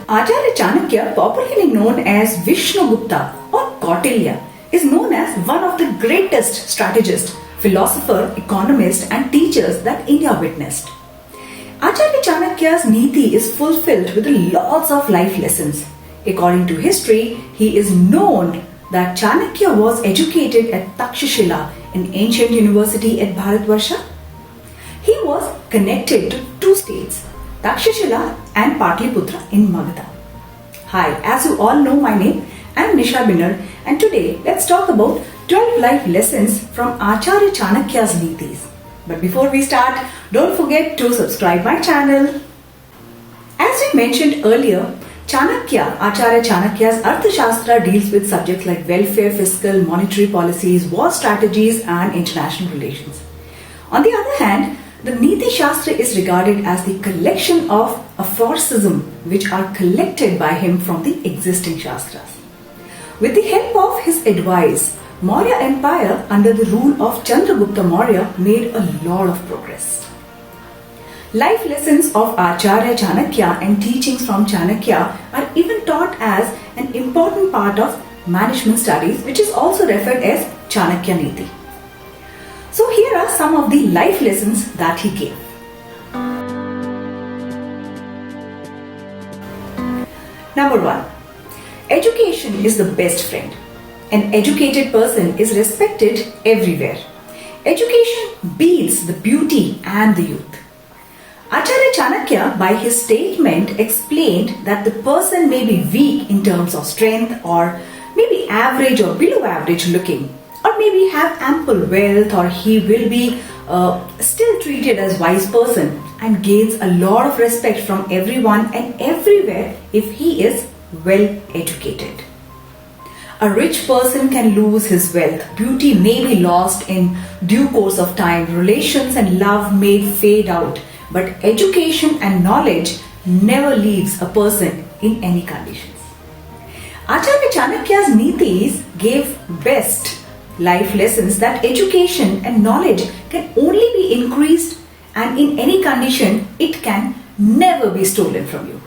Acharya Chanakya, popularly known as Vishnugupta or Kautilya, is known as one of the greatest strategists, philosopher, economist and teachers that India witnessed. Acharya Chanakya's Niti is fulfilled with lots of life lessons. According to history, he is known that Chanakya was educated at Takshashila, an ancient university at Bharatvarsha. He was connected to two states, Takshashila and Patliputra in Magadha. Hi, as you all know my name, I am Nisha Binner and today let's talk about 12 life lessons from Acharya Chanakya's Nitis. But before we start, don't forget to subscribe my channel. As we mentioned earlier, Acharya Chanakya's Arthashastra deals with subjects like welfare, fiscal, monetary policies, war strategies and international relations. On the other hand, the Niti Shastra is regarded as the collection of aphorisms which are collected by him from the existing Shastras. With the help of his advice, Maurya Empire under the rule of Chandragupta Maurya made a lot of progress. Life lessons of Acharya Chanakya and teachings from Chanakya are even taught as an important part of management studies, which is also referred as Chanakya Niti. So here are some of the life lessons that he gave. Number 1. Education is the best friend. An educated person is respected everywhere. Education beats the beauty and the youth. Acharya Chanakya, by his statement, explained that the person may be weak in terms of strength or maybe average or below average looking, or maybe have ample wealth, or he will be still treated as wise person and gains a lot of respect from everyone and everywhere if he is well educated. A rich person can lose his wealth, beauty may be lost in due course of time, relations and love may fade out, but education and knowledge never leaves a person in any conditions. Acharya Chanakya's Nitis gave best life lessons that education and knowledge can only be increased and in any condition it can never be stolen from you.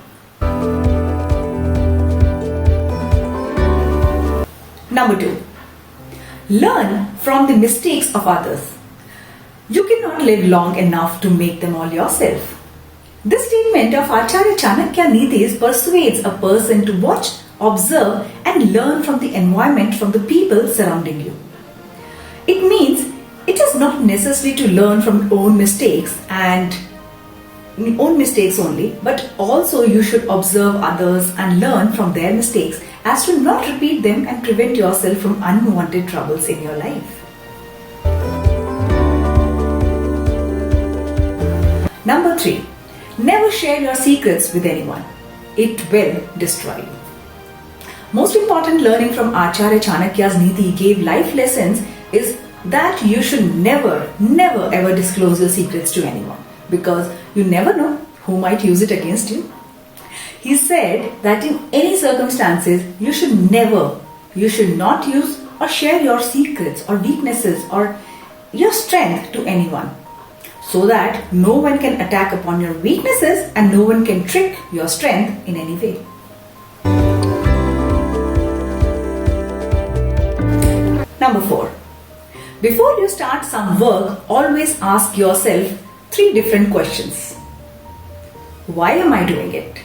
Number 2. Learn from the mistakes of others. You cannot live long enough to make them all yourself. This statement of Acharya Chanakya Nitis persuades a person to watch, observe and learn from the environment, from the people surrounding you. It means it is not necessary to learn from own mistakes only, but also you should observe others and learn from their mistakes as to not repeat them and prevent yourself from unwanted troubles in your life. Number 3. Never share your secrets with anyone. It will destroy you. Most important learning from Acharya Chanakya's Niti gave life lessons is that you should never ever disclose your secrets to anyone, because you never know who might use it against you. He said that in any circumstances you should not use or share your secrets or weaknesses or your strength to anyone, so that no one can attack upon your weaknesses and no one can trick your strength in any way. Number 4. Before you start some work, always ask yourself 3 different questions. Why am I doing it?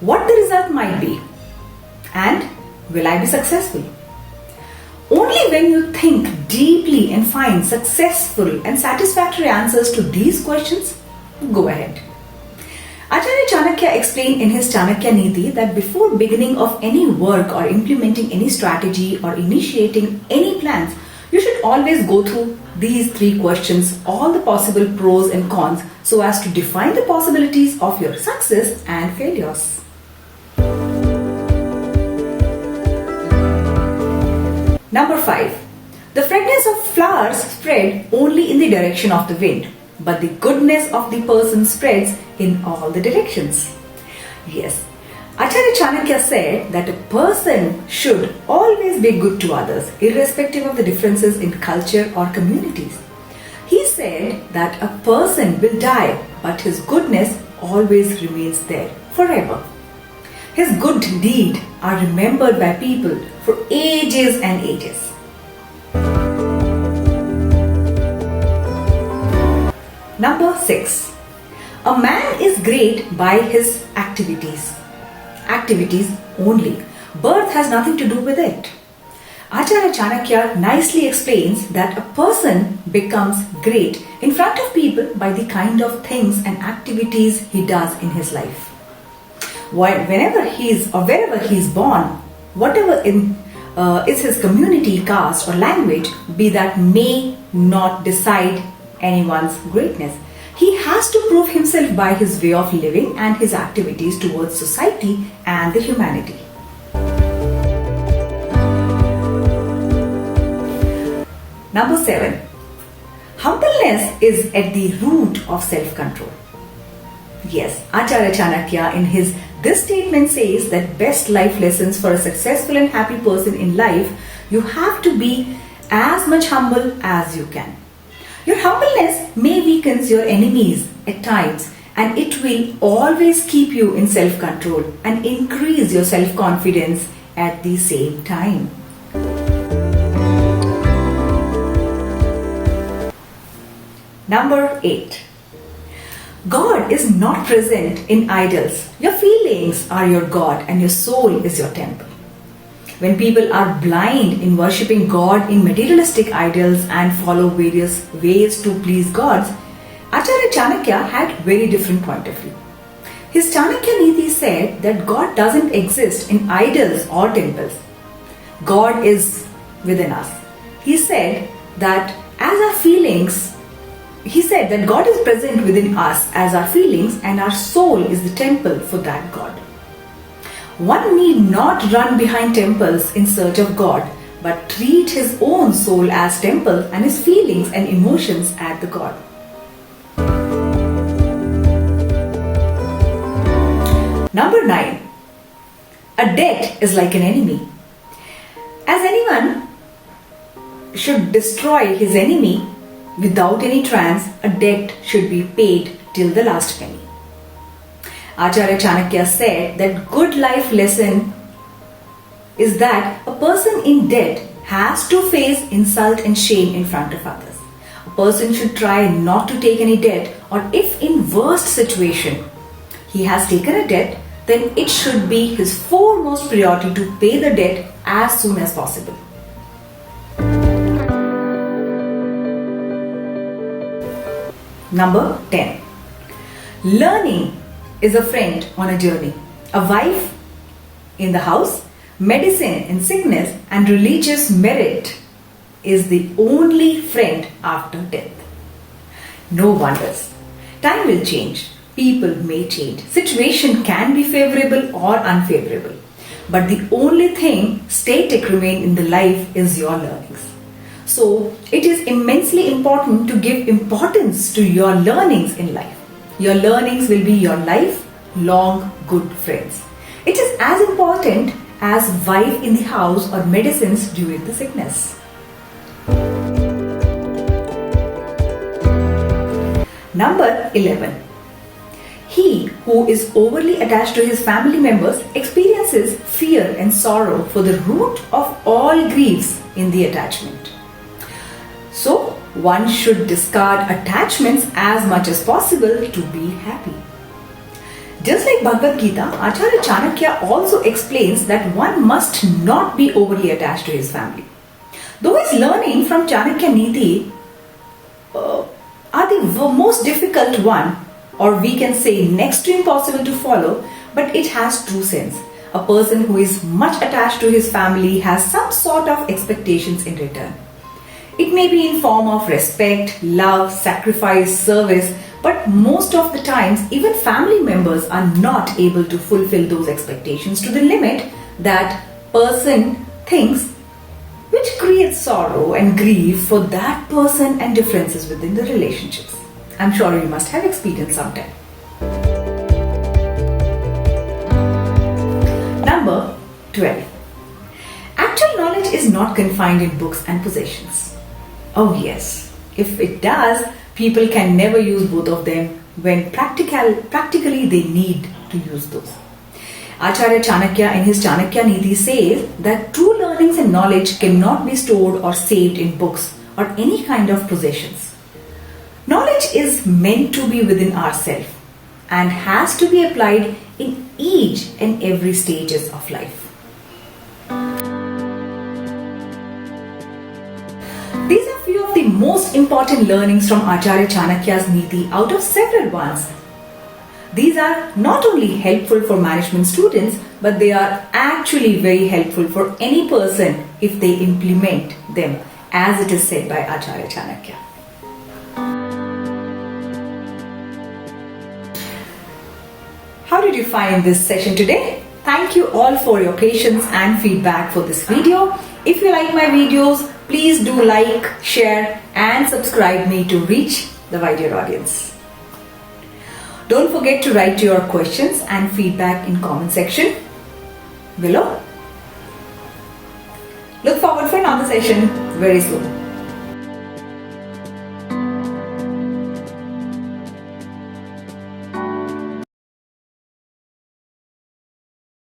What the result might be? And will I be successful? Only when you think deeply and find successful and satisfactory answers to these questions, go ahead. Acharya Chanakya explained in his Chanakya Niti that before beginning of any work or implementing any strategy or initiating any plans, you should always go through these 3 questions, all the possible pros and cons, so as to define the possibilities of your success and failures. Number 5. The fragrance of flowers spread only in the direction of the wind, but the goodness of the person spreads in all the directions. Yes, Acharya Chanakya said that a person should always be good to others, irrespective of the differences in culture or communities. He said that a person will die, but his goodness always remains there forever. His good deeds are remembered by people for ages and ages. Number 6. A man is great by his activities. Activities only. Birth has nothing to do with it. Acharya Chanakya nicely explains that a person becomes great in front of people by the kind of things and activities he does in his life. Wherever he is born, whatever is his community, caste or language, be that may not decide anyone's greatness. He has to prove himself by his way of living and his activities towards society and the humanity. Number 7. Humbleness is at the root of self-control. Yes, Acharya Chanakya in his this statement says that best life lessons for a successful and happy person in life, you have to be as much humble as you can. Your humbleness may weaken your enemies at times, and it will always keep you in self-control and increase your self-confidence at the same time. Number 8. God is not present in idols. Your feelings are your God and your soul is your temple. When people are blind in worshipping God in materialistic idols and follow various ways to please gods, Acharya Chanakya had very different point of view. His Chanakya Niti said that God doesn't exist in idols or temples. God is within us. He said that God is present within us as our feelings, and our soul is the temple for that God. One need not run behind temples in search of God, but treat his own soul as temple and his feelings and emotions as the God. Number 9. A debt is like an enemy. As anyone should destroy his enemy, without any trance, a debt should be paid till the last penny. Acharya Chanakya said that good life lesson is that a person in debt has to face insult and shame in front of others. A person should try not to take any debt, or if in worst situation he has taken a debt, then it should be his foremost priority to pay the debt as soon as possible. Number 10. Learning is a friend on a journey. A wife in the house, medicine in sickness, and religious merit is the only friend after death. No wonders. Time will change. People may change. Situation can be favorable or unfavorable. But the only thing static remain in the life is your learnings. So, it is immensely important to give importance to your learnings in life. Your learnings will be your lifelong good friends. It is as important as wife in the house or medicines during the sickness. Number 11. He who is overly attached to his family members experiences fear and sorrow, for the root of all griefs in the attachment. So, one should discard attachments as much as possible to be happy. Just like Bhagavad Gita, Acharya Chanakya also explains that one must not be overly attached to his family. Though his learning from Chanakya Niti are the most difficult one, or we can say next to impossible to follow, but it has true sense. A person who is much attached to his family has some sort of expectations in return. It may be in form of respect, love, sacrifice, service, but most of the times even family members are not able to fulfill those expectations to the limit that person thinks, which creates sorrow and grief for that person and differences within the relationships. I'm sure you must have experienced sometime. Number 12. Actual knowledge is not confined in books and possessions. Oh yes, if it does, people can never use both of them when practically they need to use those. Acharya Chanakya in his Chanakya Niti says that true learnings and knowledge cannot be stored or saved in books or any kind of possessions. Knowledge is meant to be within ourselves and has to be applied in each and every stages of life. These are few of the most important learnings from Acharya Chanakya's Niti out of several ones. These are not only helpful for management students, but they are actually very helpful for any person if they implement them, as it is said by Acharya Chanakya. How did you find this session today? Thank you all for your patience and feedback for this video. If you like my videos, please do like, share and subscribe me to reach the wider audience. Don't forget to write your questions and feedback in comment section below. Look forward for another session very soon.